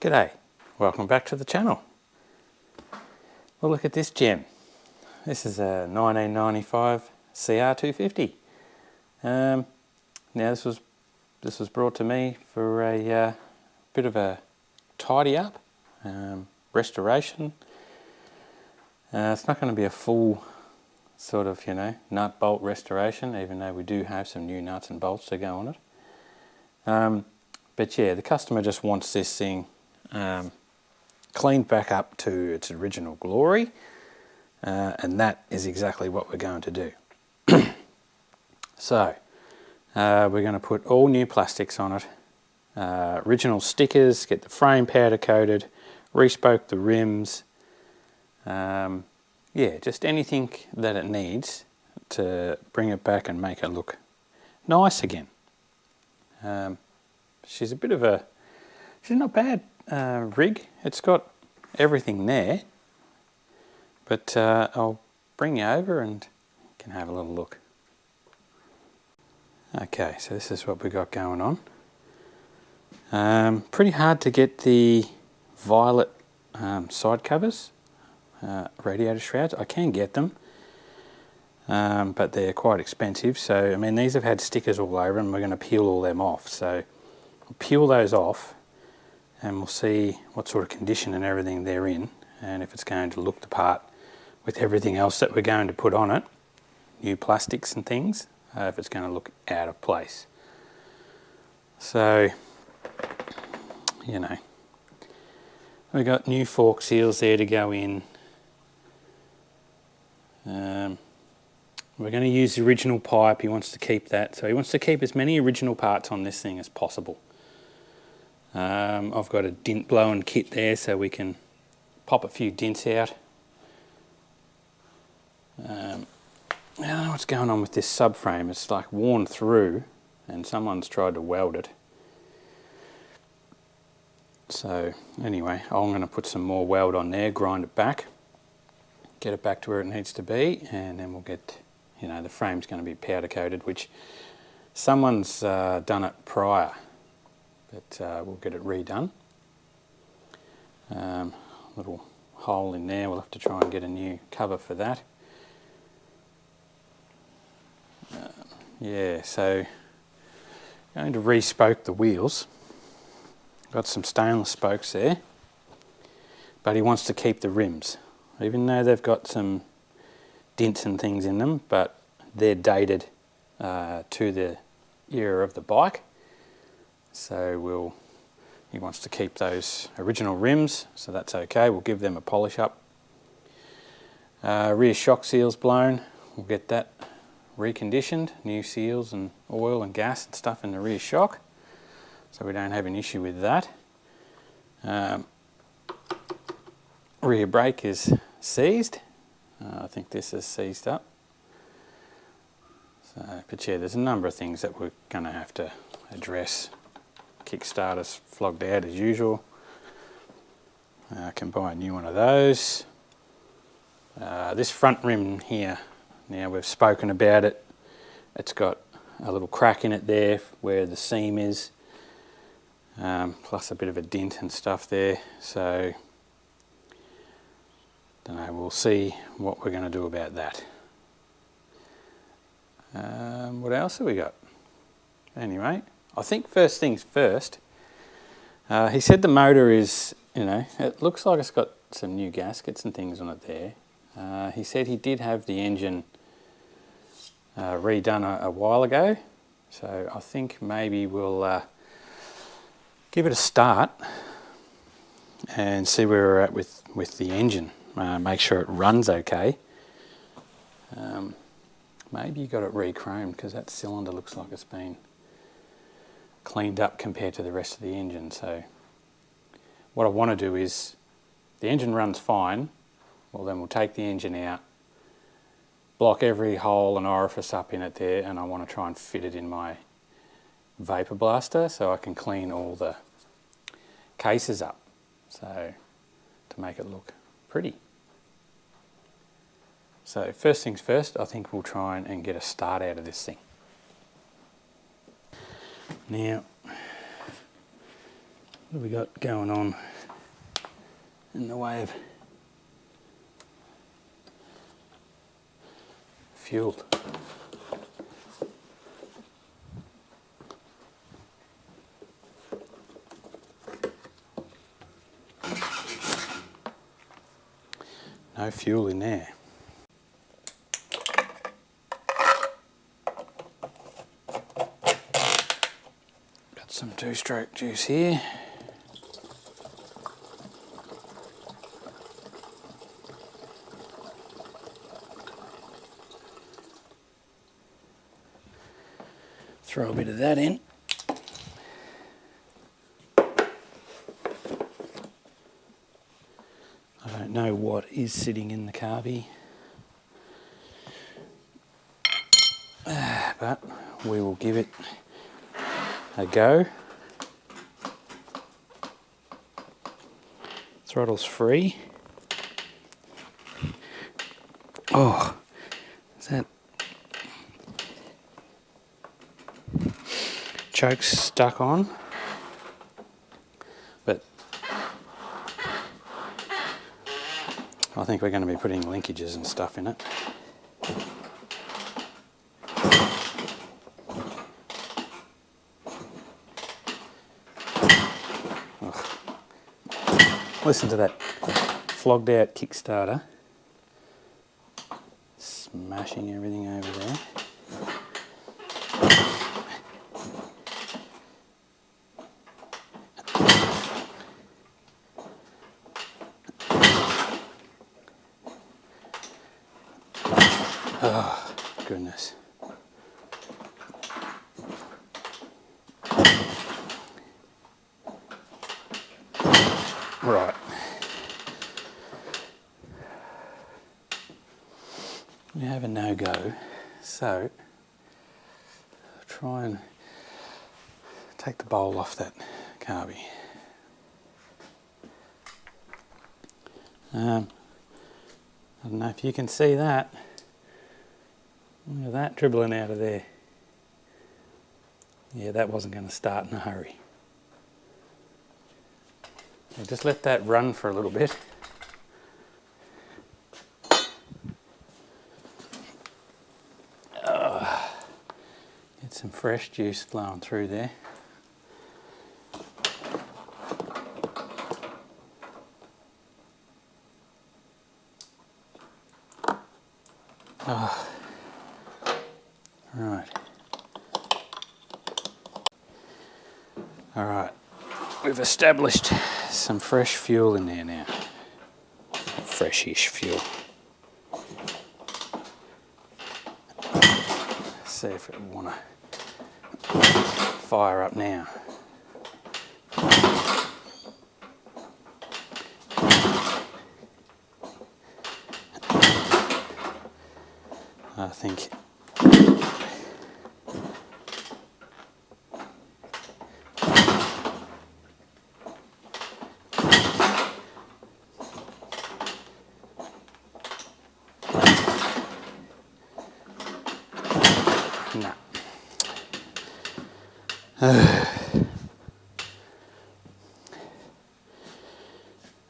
G'day, welcome back to the channel. Well, look at this gem. This is a 1995 CR250. Now this was brought to me for a bit of a tidy up, restoration. It's not going to be a full sort of, nut bolt restoration, even though we do have some new nuts and bolts to go on it. But yeah, the customer just wants this thing cleaned back up to its original glory, and that is exactly what we're going to do. So we're going to put all new plastics on it, original stickers, get the frame powder coated, respoke the rims, yeah, just anything that it needs to bring it back and make it look nice again. She's a bit of a, she's not bad rig. It's got everything there, but I'll bring you over and you can have a little look. Okay, so this is what we got going on. Pretty hard to get the violet side covers, radiator shrouds. I can get them, but they're quite expensive. So I mean, these have had stickers all over them. We're going to peel all them off. So we'll peel those off and we'll see what sort of condition and everything they're in, and if it's going to look the part with everything else that we're going to put on it, new plastics and things, if it's going to look out of place. So, we got new fork seals there to go in. We're going to use the original pipe. He wants to keep that, so he wants to keep as many original parts on this thing as possible. I've got a dint blowing kit there, so we can pop a few dints out. I don't know what's going on with this subframe. It's like worn through and someone's tried to weld it. So anyway, I'm going to put some more weld on there, grind it back, get it back to where it needs to be, and then we'll get, the frame's going to be powder coated, which someone's done it prior, but we'll get it redone. Little hole in there, we'll have to try and get a new cover for that. Yeah, so going to re-spoke the wheels. Got some stainless spokes there, but he wants to keep the rims, even though they've got some dents and things in them, but they're dated to the era of the bike. So he wants to keep those original rims, so that's okay. We'll give them a polish up. Rear shock seals blown, we'll get that reconditioned, new seals and oil and gas and stuff in the rear shock, so we don't have an issue with that. Rear brake is seized. I think this is seized up. So, but yeah, there's a number of things that we're going to have to address. Kickstarter's flogged out as usual. I can buy a new one of those. This front rim here, now we've spoken about it. It's got a little crack in it there where the seam is, plus a bit of a dent and stuff there. So, don't know, we'll see what we're going to do about that. What else have we got? Anyway, I think first things first, he said the motor is, it looks like it's got some new gaskets and things on it there. He said he did have the engine redone a while ago, so I think maybe we'll give it a start and see where we're at with the engine. Make sure it runs okay. Maybe you got it re-chromed because that cylinder looks like it's been cleaned up compared to the rest of the engine. So what I want to do is, the engine runs fine, well then we'll take the engine out, block every hole and orifice up in it there, and I want to try and fit it in my vapor blaster so I can clean all the cases up, so to make it look pretty. So first things first, I think we'll try and get a start out of this thing. Now, What have we got going on in the way of fuel? No fuel in there. Got some two-stroke juice here. Throw a bit of that in. I don't know what is sitting in the carby, but we will give it a go. Throttle's free. Oh, is that choke's stuck on? But I think we're going to be putting linkages and stuff in it. Ugh. Listen to that flogged out Kickstarter. Smashing everything over there. Oh, goodness. Right. We have a no-go, so I'll try and take the bowl off that carby. I don't know if you can see that. Look at that dribbling out of there. Yeah, that wasn't going to start in a hurry. Now just let that run for a little bit. Get some fresh juice flowing through there. Oh. Right. Alright, we've established some fresh fuel in there now. Freshish fuel. Let's see if it will want to fire up now. I think no.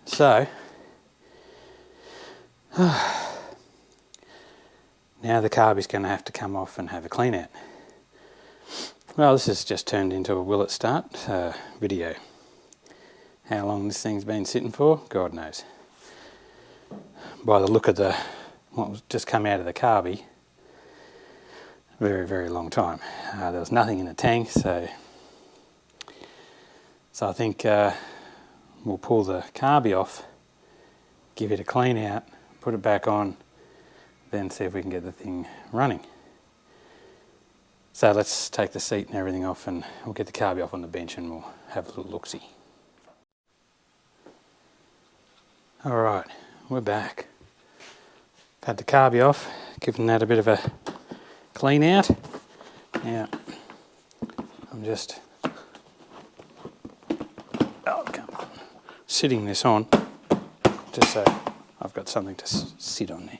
So now the carby's going to have to come off and have a clean out. Well, this has just turned into a will it start video. How long this thing's been sitting for, God knows. By the look of what was just come out of the carby, very, very long time. There was nothing in the tank, so I think we'll pull the carby off, give it a clean out, put it back on, then see if we can get the thing running. So let's take the seat and everything off, and we'll get the carby off on the bench and we'll have a little look-see. Alright, we're back. Had the carby off, given that a bit of a clean out. Now, I'm just sitting this on, just so I've got something to sit on there.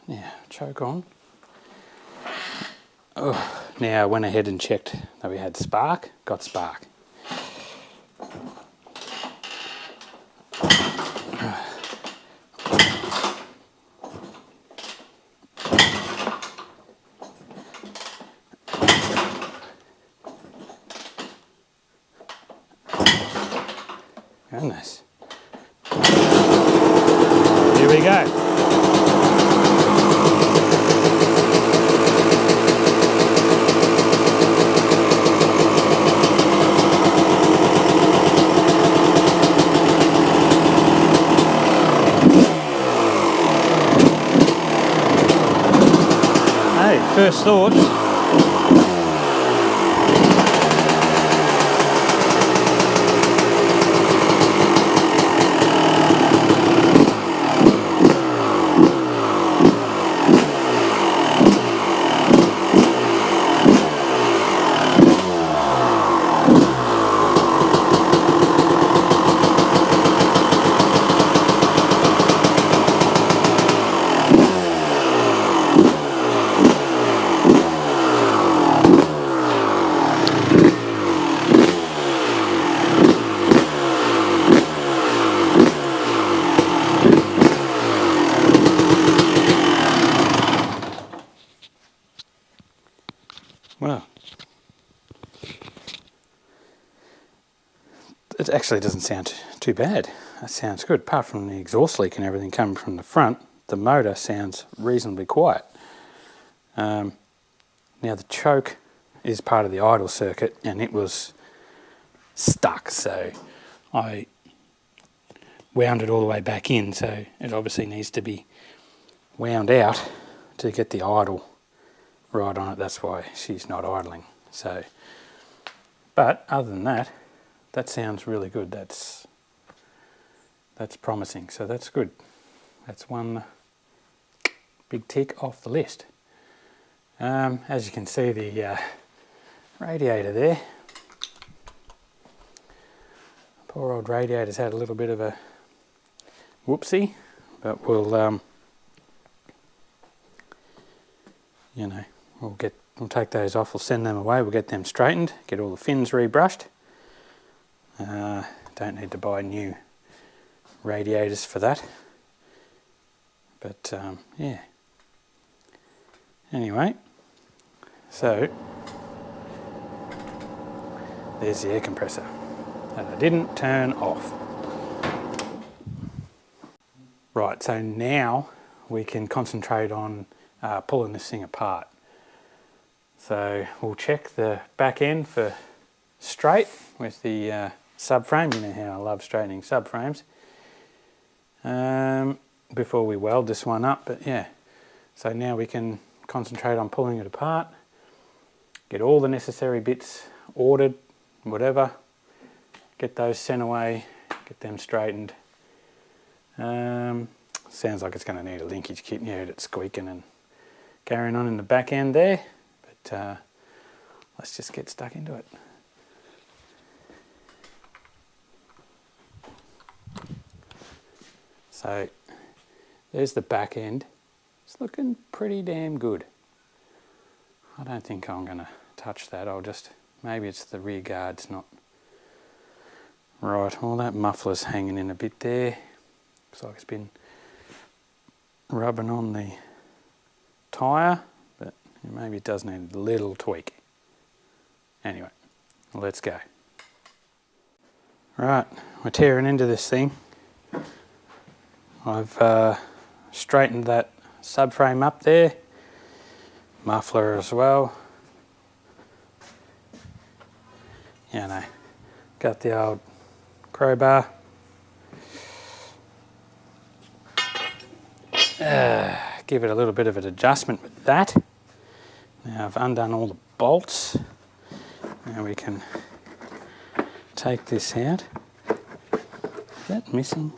Now, choke on. Oh, now I went ahead and checked that we had spark, got spark. goodness. Here we go. Hey, first thoughts. Well, it actually doesn't sound too bad. That sounds good. Apart from the exhaust leak and everything coming from the front, the motor sounds reasonably quiet. Now the choke is part of the idle circuit and it was stuck, so I wound it all the way back in, so it obviously needs to be wound out to get the idle right on it. That's why she's not idling. So, but other than that, that sounds really good. That's promising, so that's good. That's one big tick off the list. As you can see, the radiator there, poor old radiator's had a little bit of a whoopsie, but we'll you know, we'll take those off, we'll send them away, we'll get them straightened, get all the fins rebrushed. Don't need to buy new radiators for that, but yeah. Anyway, so there's the air compressor that I didn't turn off. Right, so now we can concentrate on pulling this thing apart. So we'll check the back end for straight with the subframe. You know how I love straightening subframes before we weld this one up, but yeah. So now we can concentrate on pulling it apart, get all the necessary bits ordered, whatever, get those sent away, get them straightened. Sounds like it's going to need a linkage kit. You heard it squeaking and carrying on in the back end there, but let's just get stuck into it. So there's the back end. It's looking pretty damn good. I don't think I'm going to touch that. I'll just, maybe it's the rear guard's not right. Well, that muffler's hanging in a bit there. Looks like it's been rubbing on the tyre, but maybe it does need a little tweak. Anyway, let's go. Right, we're tearing into this thing. I've straightened that subframe up there, muffler as well. You know, got the old crowbar. Give it a little bit of an adjustment with that. Now I've undone all the bolts. Now we can take this out. Is that missing?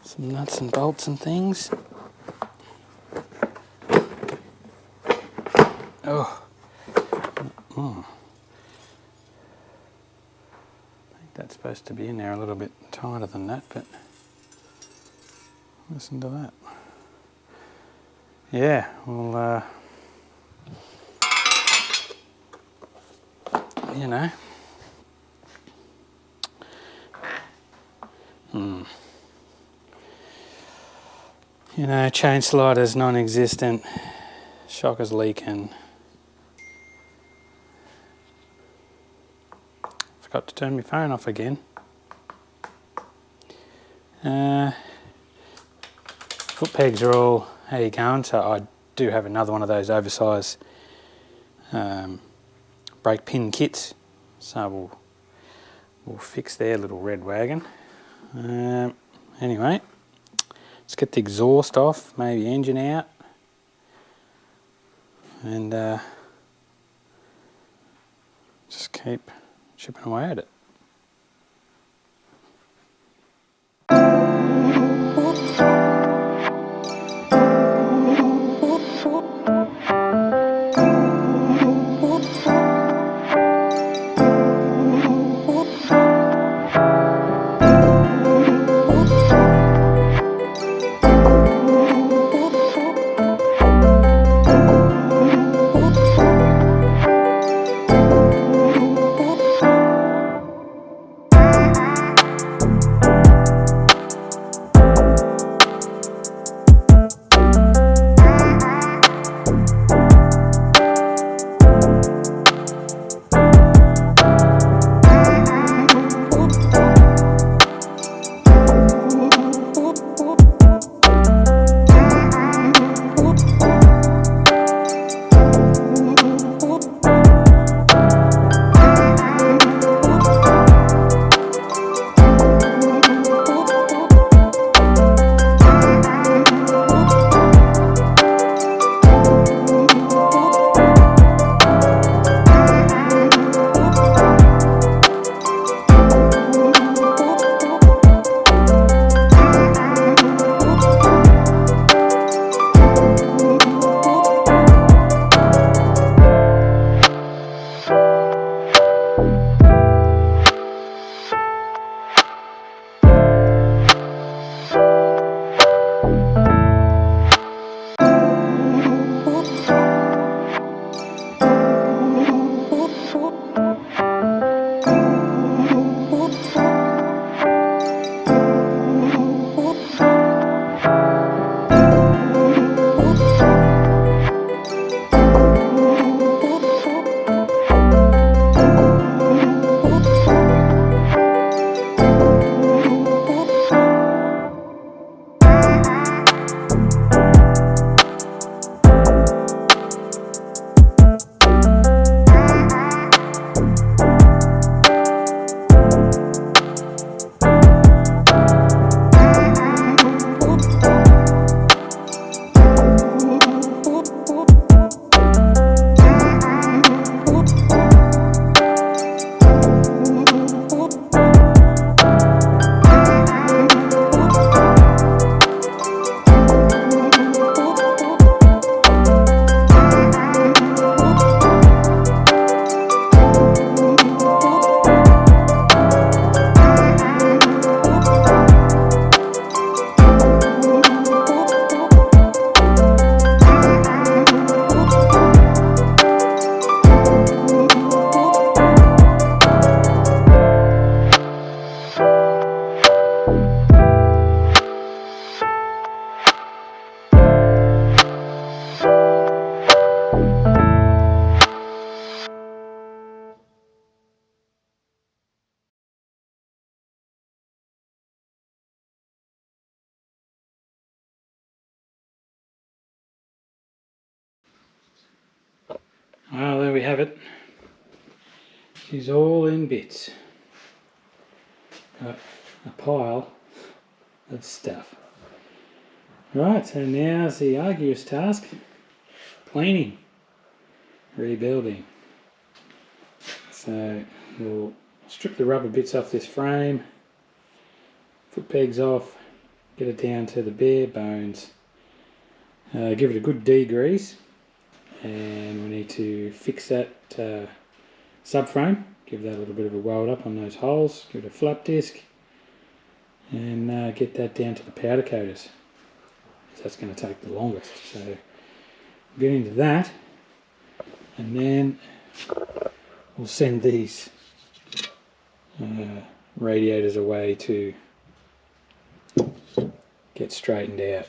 Some nuts and bolts and things. Oh. I think that's supposed to be in there a little bit tighter than that, but listen to that. Yeah, well, you know. You know, chain slider's non-existent, shocker's leaking. Forgot to turn my phone off again. Foot pegs are all how you going, so I do have another one of those oversized brake pin kits, so we'll fix their little red wagon. Anyway, let's get the exhaust off, maybe engine out, and just keep chipping away at it. Well, there we have it. She's all in bits. Got a pile of stuff. Right, so now's the arduous task. Cleaning. Rebuilding. So we'll strip the rubber bits off this frame, foot pegs off, get it down to the bare bones, give it a good degrease, and we need to fix that subframe, give that a little bit of a weld up on those holes, give it a flap disc, and get that down to the powder coaters. So that's going to take the longest, so we'll get into that, and then we'll send these radiators away to get straightened out.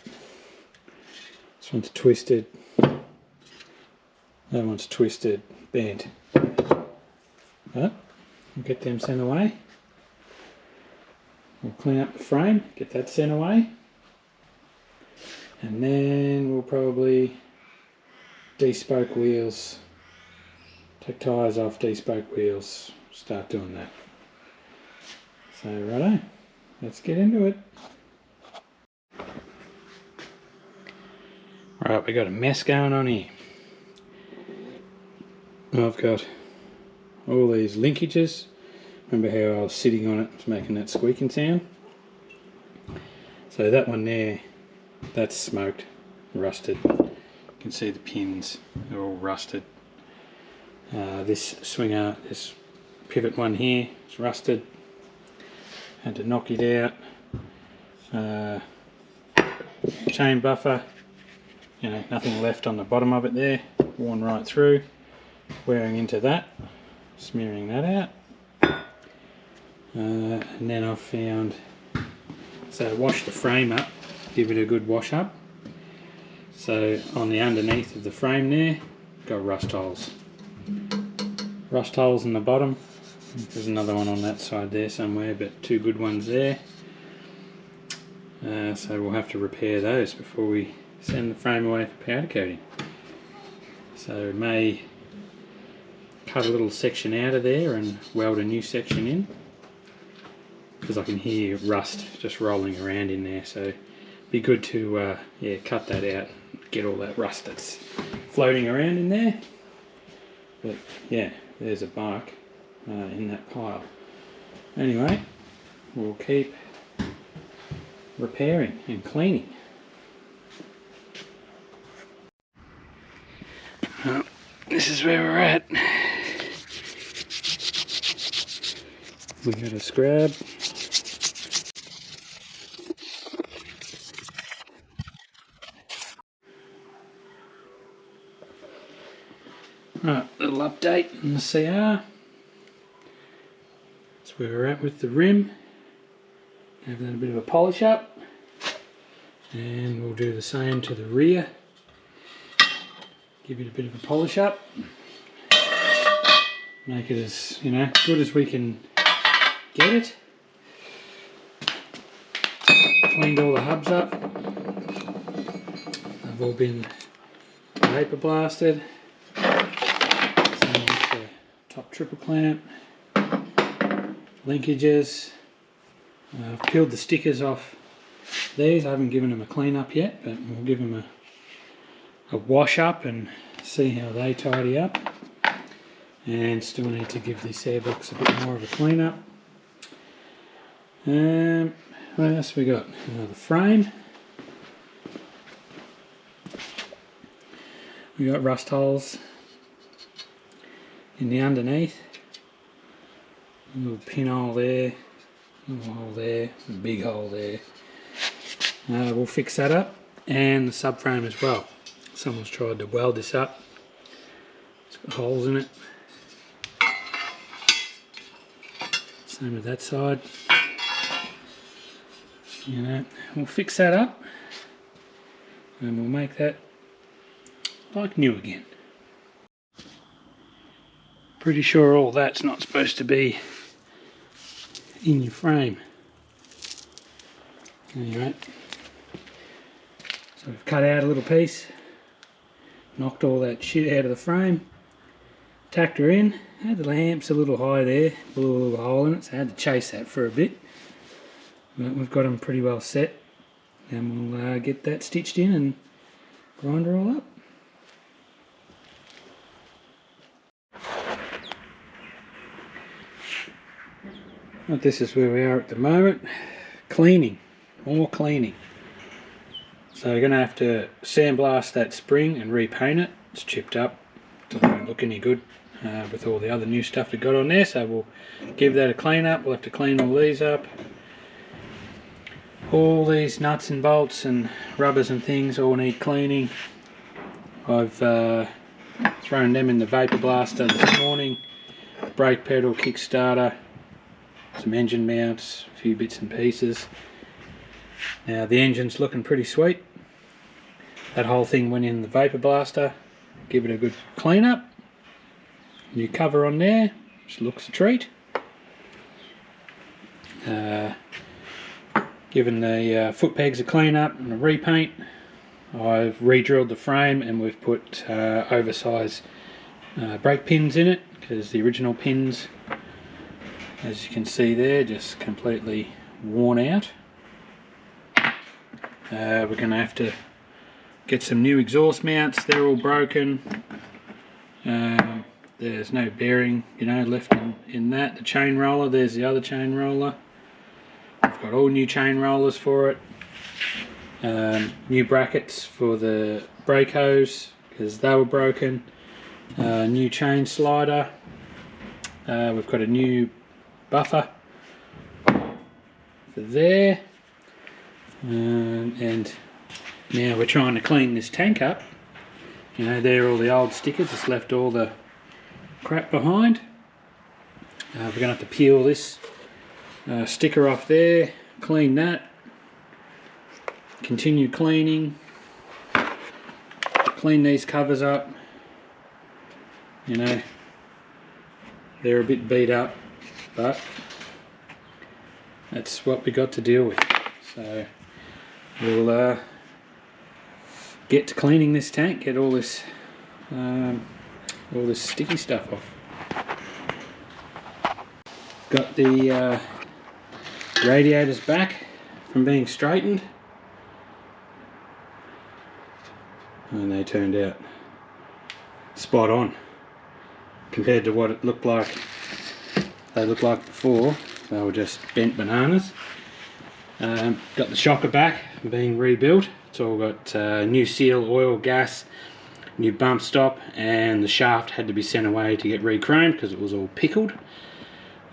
This one's twisted, that one's twisted, bent. But We'll get them sent away. We'll clean up the frame, get that sent away. And then we'll probably de-spoke wheels, take tyres off, de-spoke wheels, start doing that. So righto, let's get into it. Right, we got a mess going on here. I've got all these linkages. Remember how I was sitting on it, was making that squeaking sound? So that one there, that's smoked, rusted. You can see the pins, they're all rusted. This swinger, this pivot one here, it's rusted. Had to knock it out. Chain buffer, you know, nothing left on the bottom of it there, worn right through. Wearing into that, smearing that out. And then I've found, so wash the frame up, give it a good wash up. So on the underneath of the frame there, got rust holes. Rust holes in the bottom. There's another one on that side there somewhere, but two good ones there. So we'll have to repair those before we send the frame away for powder coating. So we may cut a little section out of there and weld a new section in, because I can hear rust just rolling around in there, so it'd be good to yeah, cut that out, get all that rust that's floating around in there. But yeah, there's a mark in that pile. Anyway, we'll keep repairing and cleaning. Well, this is where we're at. We got a scrub. Right, little update on the CR. That's where we're at with the rim. Have that a bit of a polish up. And we'll do the same to the rear. Give it a bit of a polish up. Make it as, you know, good as we can get it. Cleaned all the hubs up. They've all been vapor blasted. Same with the top triple clamp. Linkages. I've peeled the stickers off these. I haven't given them a clean up yet, but we'll give them a wash up and see how they tidy up. And still need to give this airbox a bit more of a clean up. What else we got? The frame. We got rust holes in the underneath. A little pinhole there, a little hole there, a big hole there. We'll fix that up, and the subframe as well. Someone's tried to weld this up. It's got holes in it. Same with that side. You know, we'll fix that up and we'll make that like new again. Pretty sure all that's not supposed to be in your frame. Anyway, so we've cut out a little piece, knocked all that shit out of the frame, tacked her in, had the lamps a little high there, blew a little hole in it, so I had to chase that for a bit. But we've got them pretty well set, and we'll get that stitched in and grind her all up. But this is where we are at the moment. Cleaning, more cleaning. So we're going to have to sandblast that spring and repaint it. It's chipped up, doesn't look any good with all the other new stuff we got on there, so we'll give that a clean up. We'll have to clean all these up. All these nuts and bolts and rubbers and things all need cleaning. I've thrown them in the vapor blaster this morning. Brake pedal, kickstarter, some engine mounts, a few bits and pieces. Now the engine's looking pretty sweet. That whole thing went in the vapor blaster. Give it a good clean up. New cover on there, which looks a treat. Given the foot pegs a clean up and a repaint. I've re-drilled the frame and we've put oversized brake pins in it, because the original pins, as you can see there, just completely worn out. We're going to have to get some new exhaust mounts. They're all broken. There's no bearing, you know, left in that. The chain roller, there's the other chain roller. I've got all new chain rollers for it. New brackets for the brake hose, because they were broken. New chain slider. We've got a new buffer for there. And now we're trying to clean this tank up. You know, there are all the old stickers, it's left all the crap behind. We're going to have to peel this sticker off there, clean that, continue cleaning, clean these covers up. You know, they're a bit beat up, but that's what we got to deal with. So we'll get to cleaning this tank, get all this sticky stuff off. Got the radiators back from being straightened, and they turned out spot on compared to what it looked like. They looked like before. They were just bent bananas. Got the shocker back being rebuilt. It's all got new seal, oil, gas, new bump stop, and the shaft had to be sent away to get re-chromed because it was all pickled.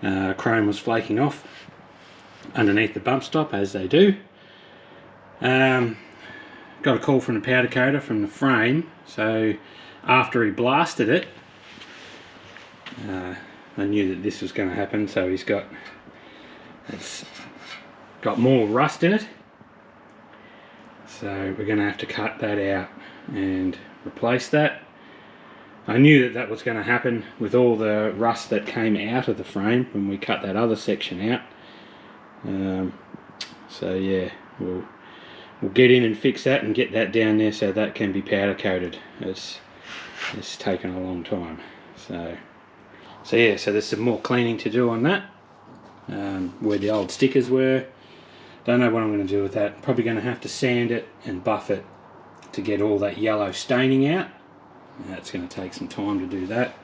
Chrome was flaking off underneath the bump stop, as they do. Got a call from the powder coater from the frame, so after he blasted it, I knew that this was going to happen. So it's got more rust in it, so we're going to have to cut that out and replace that. I knew that that was going to happen with all the rust that came out of the frame when we cut that other section out. So yeah, we'll get in and fix that and get that down there so that can be powder coated. It's taken a long time. So yeah, so there's some more cleaning to do on that. Where the old stickers were. Don't know what I'm going to do with that. Probably going to have to sand it and buff it to get all that yellow staining out. That's going to take some time to do that.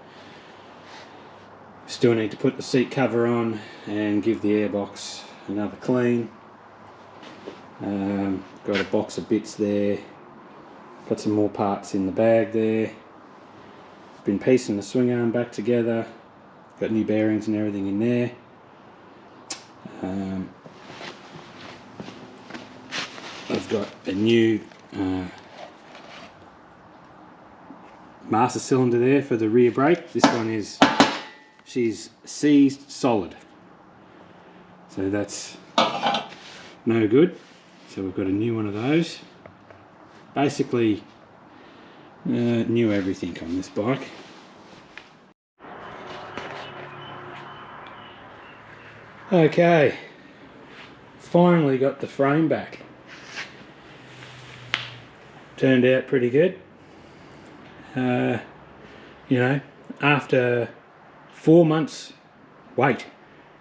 Still need to put the seat cover on and give the airbox another clean. Got a box of bits there. Got some more parts in the bag there. Been piecing the swing arm back together. Got new bearings and everything in there. I've got a new master cylinder there for the rear brake. This one she's seized solid, so that's no good. So we've got a new one of those. Basically new everything on this bike. Okay, finally got the frame back. Turned out pretty good. You know, after 4 months wait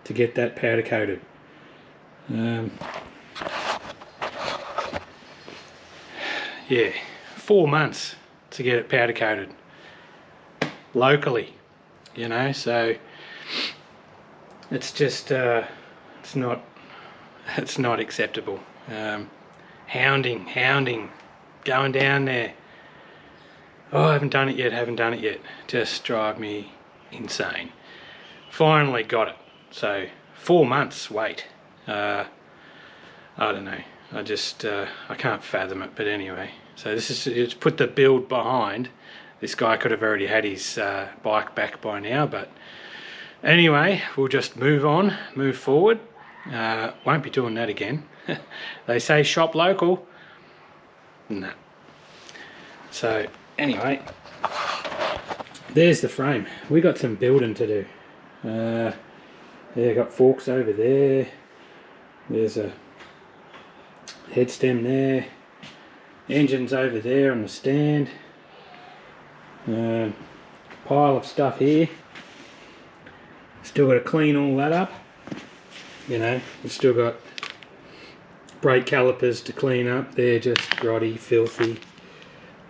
to get that powder coated. Yeah, 4 months to get it powder coated locally, you know, so it's just it's not acceptable. Hounding, going down there. Oh, I haven't done it yet. Just drive me insane. Finally got it. So 4 months wait. I don't know. I can't fathom it. But anyway, so it's put the build behind. This guy could have already had his bike back by now. But anyway, we'll just move forward. Won't be doing that again. They say shop local. No. So anyway, there's the frame. We got some building to do. Yeah, got forks over there. There's a head stem there. Engine's over there on the stand. Pile of stuff here. Still got to clean all that up. You know, we've still got brake calipers to clean up. They're just grotty, filthy.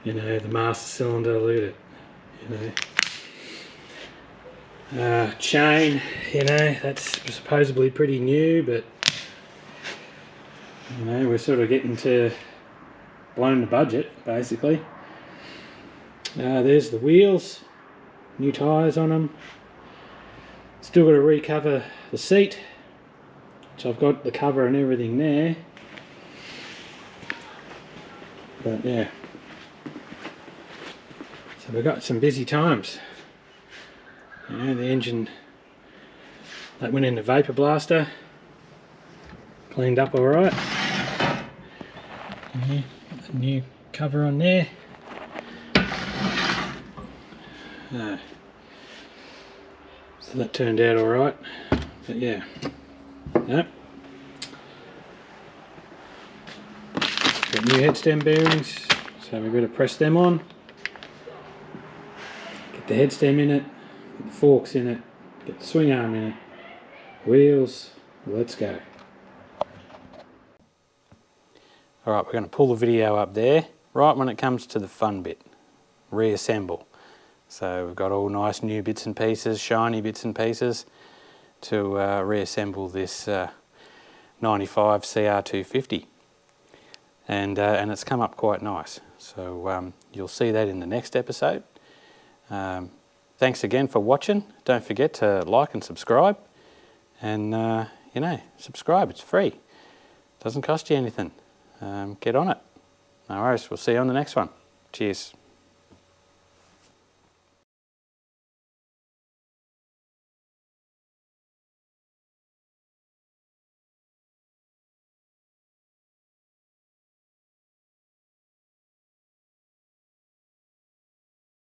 You know, the master cylinder, look at it. You know, chain. You know, that's supposedly pretty new, but you know, we're sort of getting to blowing the budget, basically. There's the wheels, new tyres on them. Still got to recover the seat, which I've got the cover and everything there. But yeah, so we've got some busy times. You know, the engine, that went in the vapor blaster, cleaned up alright. Got the new cover on there. So that turned out alright, but yeah, yep. Got new head stem bearings, so we've got to press them on. Get the head stem in it, get the forks in it, get the swing arm in it, wheels, let's go. Alright, we're going to pull the video up there, right when it comes to the fun bit, reassemble. So we've got all nice new bits and pieces, shiny bits and pieces to reassemble this 95 CR250. And it's come up quite nice. So you'll see that in the next episode. Thanks again for watching. Don't forget to like and subscribe. And you know, subscribe, it's free. Doesn't cost you anything. Get on it. No worries, we'll see you on the next one. Cheers.